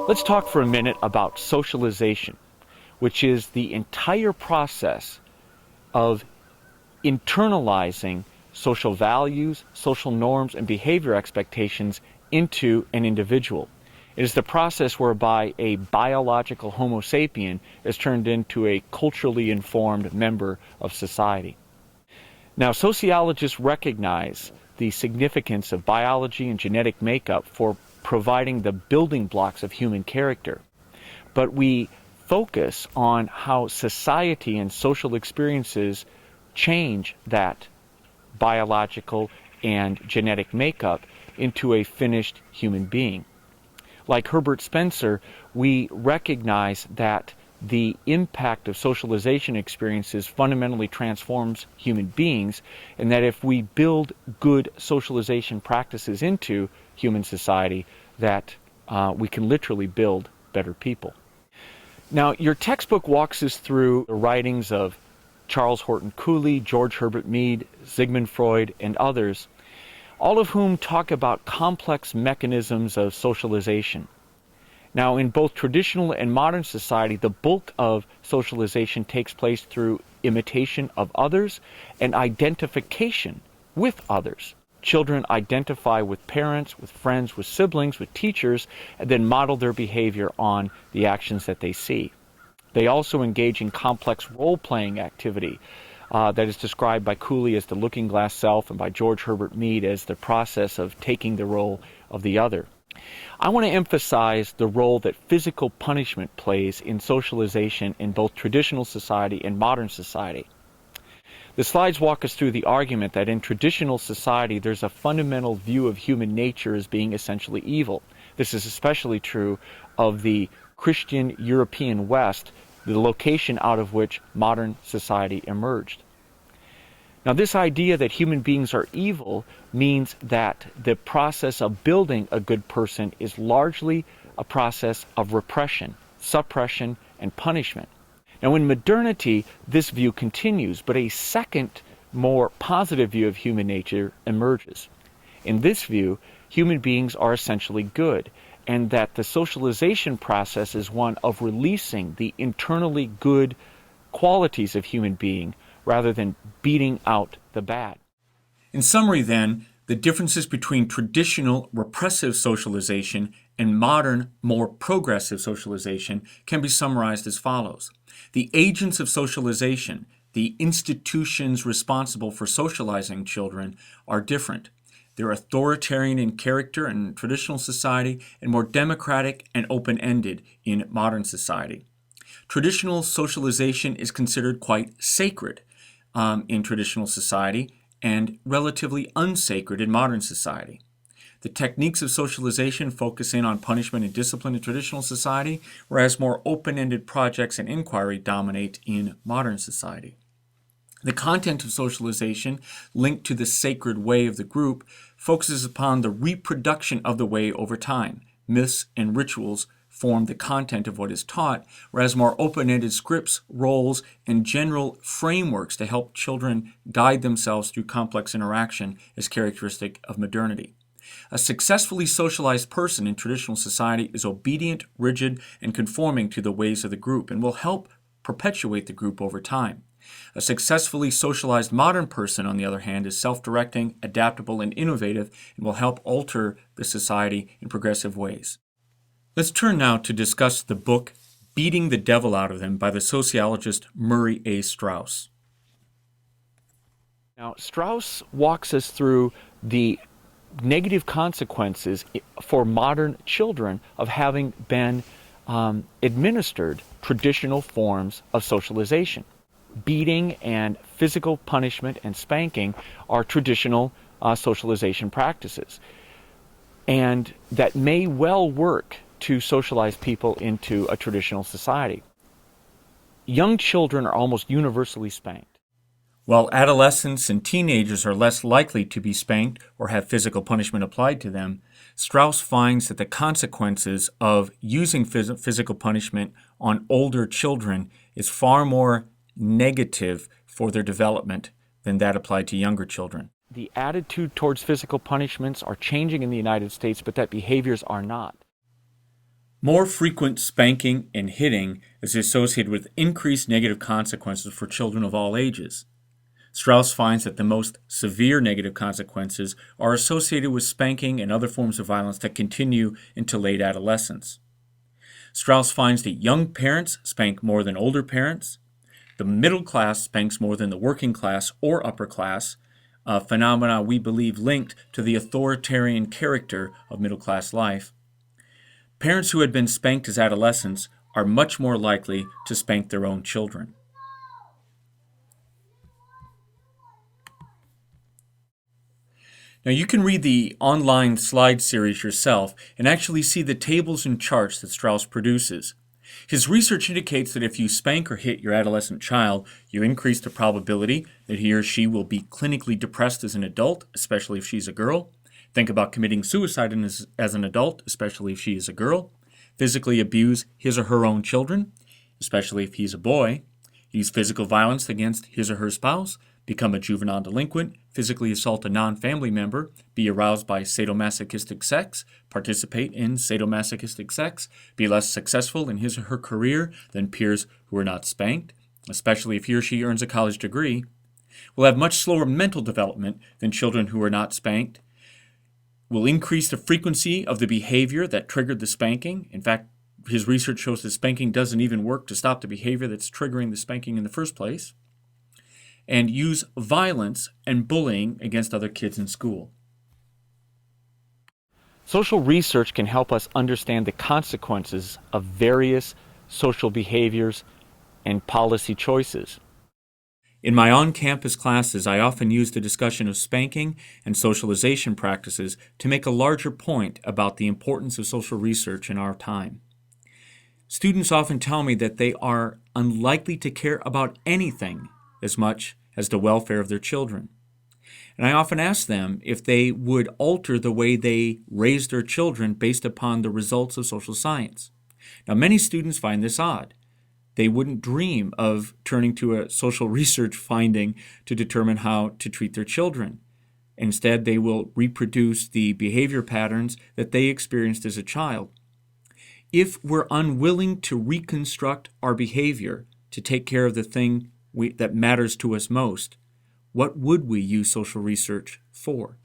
Let's talk for a minute about socialization, which is the entire process of internalizing social values, social norms, and behavior expectations into an individual. It is the process whereby a biological Homo sapien is turned into a culturally informed member of society. Now, sociologists recognize the significance of biology and genetic makeup for providing the building blocks of human character. But we focus on how society and social experiences change that biological and genetic makeup into a finished human being. Like Herbert Spencer, we recognize that the impact of socialization experiences fundamentally transforms human beings, and that if we build good socialization practices into human society, that we can literally build better people. Now, your textbook walks us through the writings of Charles Horton Cooley, George Herbert Mead, Sigmund Freud, and others, all of whom talk about complex mechanisms of socialization. Now, in both traditional and modern society, the bulk of socialization takes place through imitation of others and identification with others. Children identify with parents, with friends, with siblings, with teachers, and then model their behavior on the actions that they see. They also engage in complex role-playing activity that is described by Cooley as the looking glass self and by George Herbert Mead as the process of taking the role of the other. I want to emphasize the role that physical punishment plays in socialization in both traditional society and modern society. The slides walk us through the argument that in traditional society there's a fundamental view of human nature as being essentially evil. This is especially true of the Christian European West, the location out of which modern society emerged. Now, this idea that human beings are evil means that the process of building a good person is largely a process of repression, suppression, and punishment. Now, in modernity, this view continues, but a second, more positive view of human nature emerges. In this view, human beings are essentially good, and that the socialization process is one of releasing the internally good qualities of human being rather than beating out the bad. In summary, then, the differences between traditional repressive socialization and modern, more progressive socialization can be summarized as follows. The agents of socialization, the institutions responsible for socializing children, are different. They're authoritarian in character in traditional society and more democratic and open-ended in modern society. Traditional socialization is considered quite sacred in traditional society and relatively unsacred in modern society. The techniques of socialization focus in on punishment and discipline in traditional society, whereas more open-ended projects and inquiry dominate in modern society. The content of socialization, linked to the sacred way of the group, focuses upon the reproduction of the way over time. Myths and rituals form the content of what is taught, whereas more open-ended scripts, roles, and general frameworks to help children guide themselves through complex interaction is characteristic of modernity. A successfully socialized person in traditional society is obedient, rigid, and conforming to the ways of the group and will help perpetuate the group over time. A successfully socialized modern person, on the other hand, is self-directing, adaptable, and innovative and will help alter the society in progressive ways. Let's turn now to discuss the book Beating the Devil Out of Them by the sociologist Murray A. Straus. Now, Straus walks us through the negative consequences for modern children of having been administered traditional forms of socialization. Beating and physical punishment and spanking are traditional socialization practices, and that may well work to socialize people into a traditional society. Young children are almost universally spanked. While adolescents and teenagers are less likely to be spanked or have physical punishment applied to them, Straus finds that the consequences of using physical punishment on older children is far more negative for their development than that applied to younger children. The attitude towards physical punishments are changing in the United States, but that behaviors are not. More frequent spanking and hitting is associated with increased negative consequences for children of all ages. Straus finds that the most severe negative consequences are associated with spanking and other forms of violence that continue into late adolescence. Straus finds that young parents spank more than older parents. The middle class spanks more than the working class or upper class, a phenomena we believe linked to the authoritarian character of middle class life. Parents who had been spanked as adolescents are much more likely to spank their own children. Now you can read the online slide series yourself and actually see the tables and charts that Straus produces. His research indicates that if you spank or hit your adolescent child, you increase the probability that he or she will be clinically depressed as an adult, especially if she's a girl. Think about committing suicide as an adult, especially if she is a girl. Physically abuse his or her own children, especially if he's a boy. Use physical violence against his or her spouse. Become a juvenile delinquent, physically assault a non-family member, be aroused by sadomasochistic sex, participate in sadomasochistic sex, be less successful in his or her career than peers who are not spanked, especially if he or she earns a college degree, will have much slower mental development than children who are not spanked, will increase the frequency of the behavior that triggered the spanking. In fact, his research shows that spanking doesn't even work to stop the behavior that's triggering the spanking in the first place, and use violence and bullying against other kids in school. Social research can help us understand the consequences of various social behaviors and policy choices. In my on-campus classes, I often use the discussion of spanking and socialization practices to make a larger point about the importance of social research in our time. Students often tell me that they are unlikely to care about anything as much as the welfare of their children. And I often ask them if they would alter the way they raise their children based upon the results of social science. Now, many students find this odd. They wouldn't dream of turning to a social research finding to determine how to treat their children. Instead, they will reproduce the behavior patterns that they experienced as a child. If we're unwilling to reconstruct our behavior to take care of the thing that matters to us most, what would we use social research for?